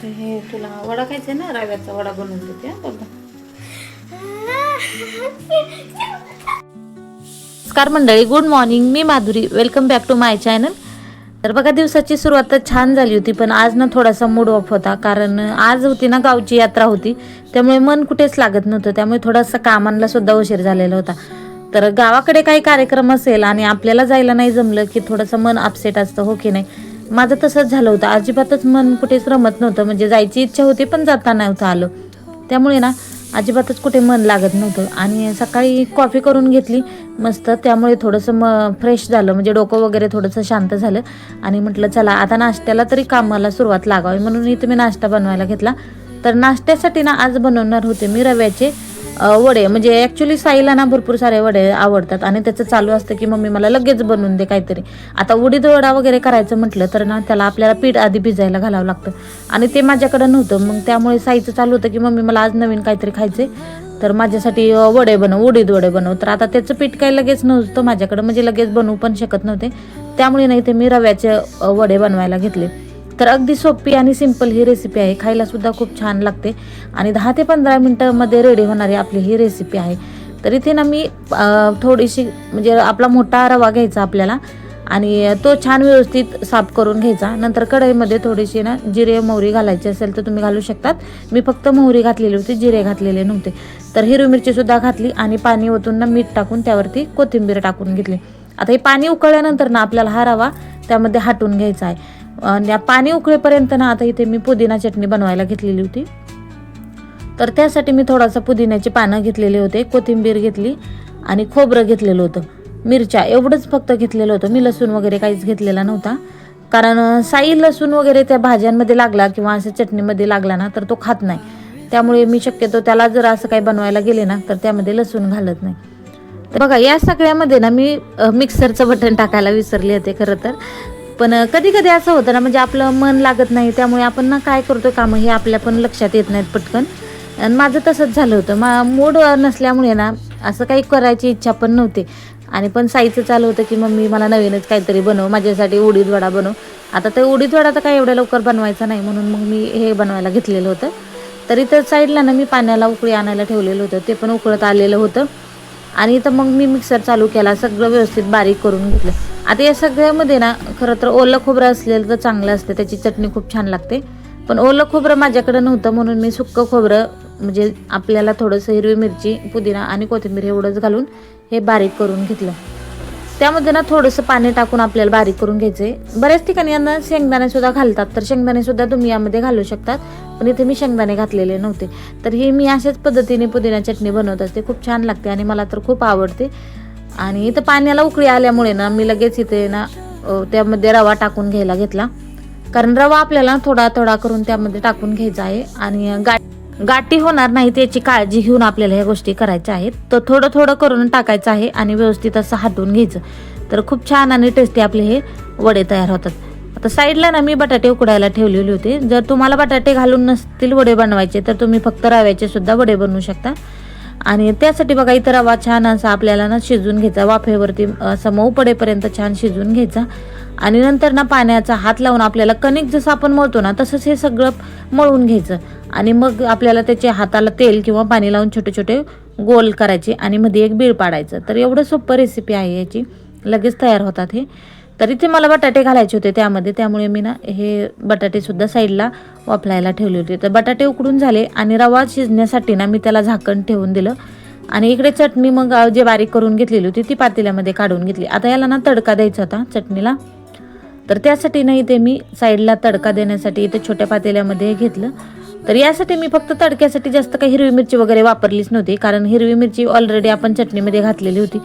तर हे तुला वडा खायचा ना, रव्याचा वडा बनवून देते हा बाबा. नमस्कार मंडळी, गुड मॉर्निंग. मी Madhuri, welcome back to my channel. तर बघा, दिवसाची सुरुवात तर छान झाली होती, पण आज ना थोडासा मूड ऑफ होता. कारण आज होती ना गावची यात्रा होती, त्यामुळे मन कुठेच लागत नव्हतं. त्यामुळे थोडासा कामांना सुद्धा उशीर झालेला होता. तर गावाकडे काही कार्यक्रम असेल आणि आपल्याला जायला नाही जमलं की थोडंसं मन अपसेट असतं, हो की नाही. माझं तसंच झालं होतं, अजिबातच मन कुठेच रमत नव्हतं. म्हणजे जायची इच्छा होती पण जाता नव्हतं आलं. त्यामुळे ना अजिबातच कुठे मन लागत नव्हतं. आणि सकाळी कॉफी करून घेतली मस्त, त्यामुळे थोडंसं फ्रेश झालं, म्हणजे डोकं वगैरे थोडंसं शांत झालं. आणि म्हटलं चला आता नाश्त्याला तरी कामाला सुरुवात लागावी, म्हणून इथे मी नाश्ता बनवायला घेतला. तर नाश्त्यासाठी ना आज बनवणार होते मी रव्याचे वडे. म्हणजे ॲक्च्युली साईला ना भरपूर सारे वडे आवडतात आणि त्याचं चालू असतं की मम्मी मला लगेच बनवून दे काहीतरी. आता उडीद वडा वगैरे करायचं म्हटलं तर ना त्याला आपल्याला पीठ आधी भिजायला घालावं लागतं, आणि ते माझ्याकडं नव्हतं. मग त्यामुळे साईचं चालू होतं की मम्मी मला आज नवीन काहीतरी खायचे, तर माझ्यासाठी वडे बनव, उडीद वडे बनव. तर आता त्याचं पीठ काही लगेच नव्हतं माझ्याकडं, म्हणजे लगेच बनवू पण शकत नव्हते. त्यामुळे नाही ते मी रव्याचे वडे बनवायला घेतले. तर अगदी सोपी आणि सिंपल ही रेसिपी आहे, खायला सुद्धा खूप छान लागते आणि 10 ते 15 मिनटामध्ये रेडी होणारी आपली ही रेसिपी आहे. तर इथे ना मी थोडीशी, म्हणजे आपला मोठा रवा घ्यायचा आपल्याला आणि तो छान व्यवस्थित साफ करून घ्यायचा. नंतर कढईमध्ये थोडीशी ना जिरे मोहरी घालायची असेल तर तुम्ही घालू शकतात. मी फक्त मोहरी घातलेली होती, जिरे घातलेले नव्हते. तर हिरवी मिरचीसुद्धा घातली आणि पाणी ओतून ना मीठ टाकून त्यावरती कोथिंबीर टाकून घेतली. आता हे पाणी उकळल्यानंतर ना आपल्याला हा रवा त्यामध्ये हाटून घ्यायचा आहे. आणि पाणी उकळेपर्यंत ना आता इथे मी पुदिना चटणी बनवायला घेतलेली होती. तर त्यासाठी मी थोडासा पुदिन्याची पानं घेतलेले होते, कोथिंबीर घेतली आणि खोबरं घेतलेलं होतं, मिरच्या एवढंच फक्त घेतलेलं होतं. मी लसूण वगैरे काहीच घेतलेला नव्हता, कारण साई लसूण वगैरे त्या भाज्यांमध्ये लागला किंवा असं चटणीमध्ये लागला ना तर तो खात नाही. त्यामुळे मी शक्यतो त्याला जर असं काही बनवायला गेले ना तर त्यामध्ये लसूण घालत नाही. तर बघा, या सगळ्यामध्ये ना मी मिक्सरचं बटन टाकायला विसरले होते खरं तर. पण कधी कधी असं होतं ना, म्हणजे आपलं मन लागत नाही, त्यामुळे आपण ना काय करतो कामं हे आपल्या पण लक्षात येत नाहीत पटकन. आणि माझं तसंच झालं होतं. मूड नसल्यामुळे ना असं काही करायची इच्छा पण नव्हती. आणि पण साईचं चालू होतं की मम्मी मला नवीनच काहीतरी बनव, माझ्यासाठी उडीद वडा बनव. आता ते उडीद वडा तर काय एवढ्या लवकर बनवायचा नाही, म्हणून मग मी हे बनवायला घेतलेलं होतं. तरी तर साईडला ना मी पाण्याला उकळी आणायला ठेवलेलं होतं, ते पण उकळत आलेलं होतं. आणि इथं मग मी मिक्सर चालू केला, सगळं व्यवस्थित बारीक करून घेतलं. आता या सगळ्यामध्ये ना खरं तर ओलं खोबरं असलेलं तर चांगलं असते, त्याची चटणी खूप छान लागते. पण ओलं खोबरं माझ्याकडं नव्हतं, म्हणून मी सुक्कं खोबरं, म्हणजे आपल्याला थोडंसं हिरवी मिरची, पुदिना आणि कोथिंबीर एवढंच घालून हे बारीक करून घेतलं. त्यामध्ये ना थोडंसं पाणी टाकून आपल्याला बारीक करून घ्यायचं आहे. बऱ्याच ठिकाणी यांना शेंगदाणेसुद्धा घालतात, तर शेंगदाणेसुद्धा तुम्ही यामध्ये घालू शकतात, पण इथे मी शेंगदाणे घातलेले नव्हते. तर हे मी अशाच पद्धतीने पुदिना चटणी बनवत असते, खूप छान लागते आणि मला तर खूप आवडते. आणि इथं पाण्याला उकळी आल्यामुळे ना मी लगेच इथे ना त्यामध्ये रवा टाकून घ्यायला घेतला, कारण रवा आपल्याला थोडा थोडा करून त्यामध्ये टाकून घ्यायचा आहे. आणि गाठी होणार नाही त्याची काळजी घेऊन आपल्याला ह्या गोष्टी करायच्या आहेत. तर थोडं थोडं करून टाकायचं आहे आणि व्यवस्थित असं हाटून घ्यायचं. तर खूप छान आणि टेस्टी आपले हे वडे तयार होतात. आता साईडला ना मी बटाटे उकडायला ठेवलेले होते. जर तुम्हाला बटाटे घालून नसतील वडे बनवायचे तर तुम्ही फक्त रव्याचे सुद्धा वडे बनवू शकता. आणि त्यासाठी बघा, इथं रवा छान असा आपल्याला ना शिजून घ्यायचा, वाफेवरती असं मऊ पडेपर्यंत छान शिजून घ्यायचा. आणि नंतर ना पाण्याचा हात लावून आपल्याला कणिक जसं आपण मळतो ना तसंच हे सगळं मळून घ्यायचं. आणि मग आपल्याला त्याच्या हाताला तेल किंवा पाणी लावून छोटे छोटे गोल करायचे आणि मध्ये एक बीळ पाडायचं. तर एवढं सोपं रेसिपी आहे याची, लगेच तयार होतात हे. तर इथे मला बटाटे घालायचे होते त्यामध्ये, त्यामुळे मी ना हे बटाटेसुद्धा साईडला वाफलायला ठेवले होते. तर बटाटे उकडून झाले आणि रवा शिजण्यासाठी ना मी त्याला झाकण ठेवून दिलं. आणि इकडे चटणी मग जे बारीक करून घेतलेली होती ती पातेल्यामध्ये काढून घेतली. आता याला ना तडका द्यायचा होता चटणीला, तर त्यासाठी ना इथे मी साईडला तडका देण्यासाठी इथे छोट्या पातेल्यामध्ये घेतलं. तर यासाठी मी फक्त तडक्यासाठी जास्त काही हिरवी मिरची वगैरे वापरलीच नव्हती, कारण हिरवी मिरची ऑलरेडी आपण चटणीमध्ये घातलेली होती.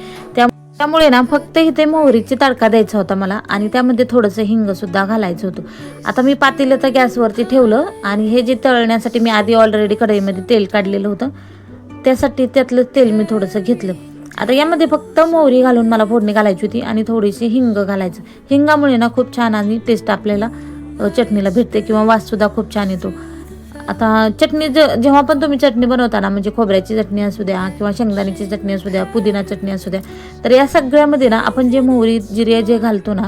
त्यामुळे ना फक्त इथे मोहरीची तडका द्यायचा होता मला, आणि त्यामध्ये थोडंसं हिंगसुद्धा घालायचं होतं. आता मी पातेलं तर गॅसवरती ठेवलं आणि हे जे तळण्यासाठी मी आधी ऑलरेडी कढईमध्ये तेल काढलेलं होतं, त्यासाठी त्यातलं तेल मी थोडंसं घेतलं. आता यामध्ये फक्त मोहरी घालून मला फोडणी घालायची होती आणि थोडीशी हिंग घालायचं. हिंगामुळे ना खूप छान आणि टेस्ट आपल्याला चटणीला भेटते किंवा वाससुद्धा खूप छान येतो. आता चटणी जेव्हा पण तुम्ही चटणी बनवता ना, म्हणजे खोबऱ्याची चटणी असू द्या किंवा शेंगदाण्याची चटणी असू द्या, पुदिना चटणी असू द्या, तर या सगळ्यामध्ये ना आपण जे मोहरी जिरे जे घालतो ना,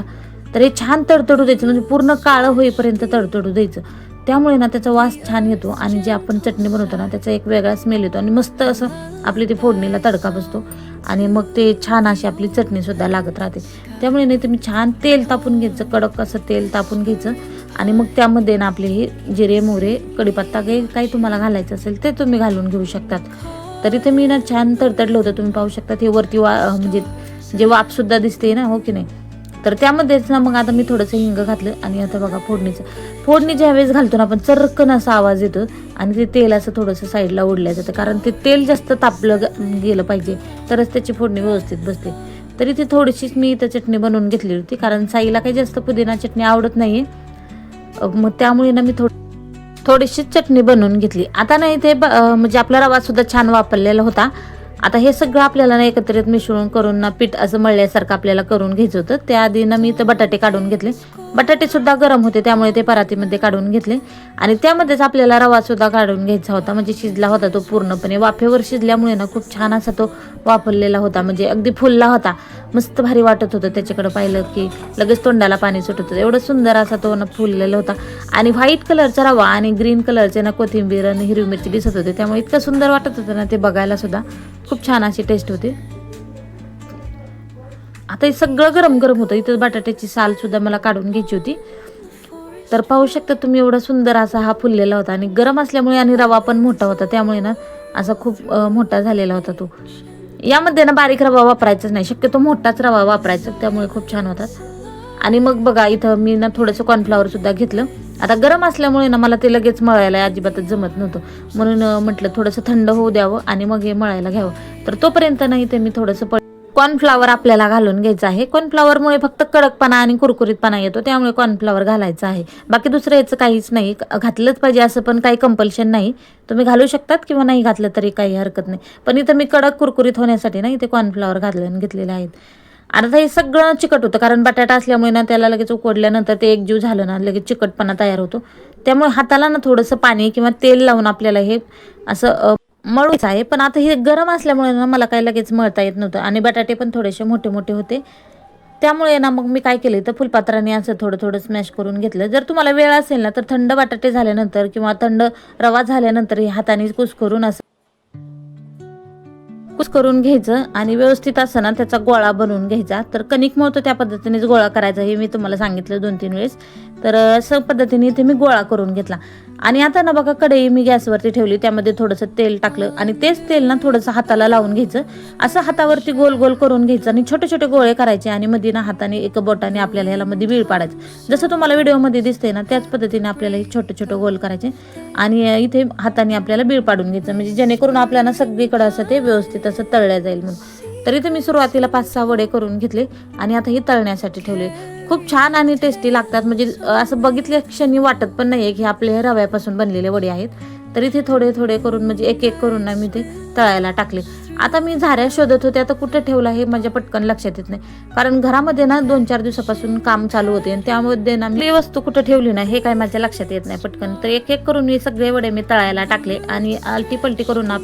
तर हे छान तडतडू द्यायचं, म्हणजे पूर्ण काळं होईपर्यंत तडतडू द्यायचं. त्यामुळे ना त्याचा वास छान येतो आणि जे आपण चटणी बनवतो ना त्याचा एक वेगळा स्मेल येतो आणि मस्त असं आपली ती फोडणीला तडका बसतो आणि मग ते छान अशी आपली चटणीसुद्धा लागत राहते. त्यामुळे नाही तुम्ही छान तेल तापून घ्यायचं, कडक असं तेल तापून घ्यायचं आणि मग त्यामध्ये ना आपले हे जिरे मोहरे कढीपत्ता काही तुम्हाला घालायचं असेल ते तुम्ही घालून घेऊ शकतात. तरी ते मी ना छान तडतडलं होतं, तुम्ही पाहू शकता हे वरती म्हणजे जे वाफसुद्धा दिसते ना, हो की नाही. तर त्यामध्येच ना मग आता मी थोडंसं हिंग घातलं आणि आता बघा फोडणी ज्यावेळेस घालतो ना आपण चर्रकन असा आवाज येतो आणि ते तेल असं थोडंसं साईडला ओढलं जातं, कारण ते तेल जास्त तापलं गेलं पाहिजे तरच त्याची फोडणी व्यवस्थित बसते. तरी ती थोडीशीच मी इथं चटणी बनवून घेतली होती, कारण साईला काही जास्त पुदिना चटणी आवडत नाही, मग त्यामुळे ना मी थोडीशीच चटणी बनवून घेतली. आता नाही ते म्हणजे आपला रवासुद्धा छान वापरलेला होता. आता हे सगळं आपल्याला ना एकत्रित मिसळून करून ना पीठ असं मळल्यासारखं आपल्याला करून घ्यायचं होतं. त्याआधी ना मी इथं बटाटे काढून घेतले. बटाटेसुद्धा गरम होते त्यामुळे ते परातीमध्ये काढून घेतले आणि त्यामध्येच आपल्याला रवासुद्धा काढून घ्यायचा होता, म्हणजे शिजला होता तो पूर्णपणे. वाफेवर शिजल्यामुळे ना खूप छान असा तो वाफरलेला होता, म्हणजे अगदी फुलला होता. मस्त भारी वाटत होतं, त्याच्याकडे पाहिलं की लगेच तोंडाला पाणी सुटत होतं, एवढं सुंदर असा तो ना फुललेला होता. आणि व्हाईट कलरचा रवा आणि ग्रीन कलरचे ना कोथिंबीर आणि हिरवी मिरची दिसत होते, त्यामुळे इतकं सुंदर वाटत होतं ना ते बघायला सुद्धा. खूप छान अशी टेस्ट होती. आता हे सगळं गरम गरम होतं. इथं बटाट्याची साल सुद्धा मला काढून घ्यायची होती. तर पाहू शकता तुम्ही एवढा सुंदर असा हा फुललेला होता आणि गरम असल्यामुळे आणि रवा पण मोठा होता, त्यामुळे ना असा खूप मोठा झालेला होता तो. यामध्ये ना बारीक रवा वापरायचाच नाही, शक्यतो मोठाच रवा वापरायचा, त्यामुळे खूप छान होतात. आणि मग बघा इथं मी ना थोडंसं कॉर्नफ्लॉवर सुद्धा घेतलं. आता गरम असल्यामुळे ना मला ते लगेच मळायला अजिबातच जमत नव्हतं, म्हणून म्हटलं थोडंसं थंड होऊ द्यावं आणि मग हे मळायला घ्यावं. तर तोपर्यंत नाही ते मी थोडंसं कॉर्नफ्लॉवर आपल्याला घालून घ्यायचं आहे. कॉर्नफ्लॉवरमुळे फक्त कडकपणा आणि कुरकुरीतपणा येतो, त्यामुळे कॉर्नफ्लॉवर घालायचं आहे. बाकी दुसरं याचं काहीच नाही. घातलंच पाहिजे असं पण काही कंपल्शन नाही, तुम्ही घालू शकतात किंवा नाही घातलं तरी काही हरकत नाही. पण इथं मी कडक कुरकुरीत होण्यासाठी ना इथे कॉर्नफ्लॉवर घेतलेले आहेत. आता हे सगळं चिकट होतं, कारण बटाटा असल्यामुळे ना त्याला लगेच उकडल्यानंतर ते एकजीव झालं ना लगेच चिकटपणा तयार होतो. त्यामुळे हाताला ना थोडंसं पाणी किंवा तेल लावून आपल्याला हे असं मळूच आहे. पण आता हे गरम असल्यामुळे ना मला काही लगेच मळता येत नव्हतं आणि बटाटे पण थोडेसे मोठे मोठे होते, त्यामुळे ना मग मी काय केलं तर फुलपात्राने असं थोडं थोडं स्मॅश करून घेतलं. जर तुम्हाला वेळ असेल ना तर थंड बटाटे झाल्यानंतर किंवा थंड रवा झाल्यानंतर हे हाताने करून घ्यायचं आणि व्यवस्थित असं ना त्याचा गोळा बनवून घ्यायचा. तर कणिक मळतो त्या पद्धतीनेच गोळा करायचा, हे मी तुम्हाला सांगितलं 2-3 वेळेस. तर असं पद्धतीने इथे मी गोळा करून घेतला. आणि आता ना बघा कढई मी गॅसवरती ठेवली, त्यामध्ये थोडंसं तेल टाकलं आणि तेच तेल ना थोडंसं हाताला लावून घ्यायचं, असं हातावरती गोल गोल करून घ्यायचं आणि छोटे छोटे गोळे करायचे आणि मध्ये ना हाताने एक बोटाने आपल्याला ह्याला मध्ये बीळ पाडायचं. जसं तुम्हाला व्हिडिओमध्ये दिसतंय ना त्याच पद्धतीने आपल्याला हे छोटे छोटे गोल करायचे आणि इथे हाताने आपल्याला बीळ पाडून घ्यायचं, म्हणजे जेणेकरून आपल्याला सगळीकडे असं ते व्यवस्थित असं तळल्या जाईल म्हणून. तर इथे मी सुरुवातीला 5-6 वडे करून घेतले आणि आता हे तळण्यासाठी ठेवले. खूप छान आणि टेस्टी लागतात, म्हणजे असं बघितल्या क्षणी वाटत पण नाही की आपले रव्यापासून बनलेले वडे आहेत. तर इथे थोडे थोडे करून म्हणजे एक एक करून ना मी ते तळायला टाकले. आता मी झाऱ्या शोधत होते, आता कुठं ठेवला हे माझ्या पटकन लक्षात येत नाही, कारण घरामध्ये ना 2-4 दिवसापासून काम चालू होते आणि त्यामध्ये ना मी वस्तू कुठं ठेवली ना हे काय माझ्या लक्षात येत नाही पटकन. तर एक एक करून मी सगळे वडे मी तळायला टाकले आणि आलटी पलटी करून ना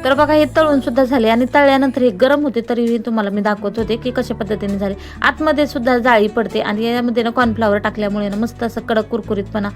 तर बघा हे तळून सुद्धा झाले आणि तळल्यानंतर हे गरम होते तरी तुम्हाला मी दाखवत होते की कशा पद्धतीने झाले. आतमध्ये सुद्धा जाळी पडते आणि यामध्ये ना कॉर्नफ्लॉवर टाकल्यामुळे ना मस्त असं कडक कुरकुरीतपणा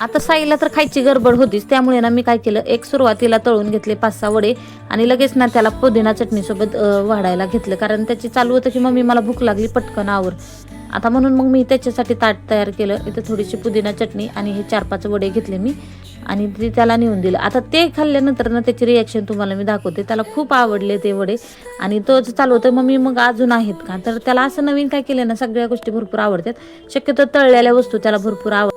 आता साईला तर खायची गडबड होतीच, त्यामुळे ना मी काय केलं एक सुरुवातीला तळून घेतले 5-6 वडे आणि लगेच ना त्याला पुदिना चटणीसोबत वाढायला घेतलं, कारण त्याची चालू होतं की मम्मी मला भूक लागली पटकन आवर. आता म्हणून मग मी त्याच्यासाठी ताट तयार केलं. इथं थोडीशी पुदिना चटणी आणि हे 4-5 वडे घेतले मी आणि ते त्याला नेऊन दिलं. आता ते खाल्ल्यानंतर ना त्याची रिॲक्शन तुम्हाला मी दाखवते. त्याला खूप आवडले ते वडे आणि तोच चालू होतं, मम्मी मग अजून आहेत का? तर त्याला असं नवीन काय केलं ना, सगळ्या गोष्टी भरपूर आवडतात. शक्यतो तळलेल्या वस्तू त्याला भरपूर आवडतात.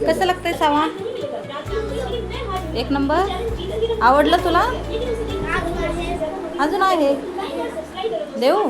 कसं लागतंय सावा? एक नंबर. आवडलं तुला? अजून आहे देऊ?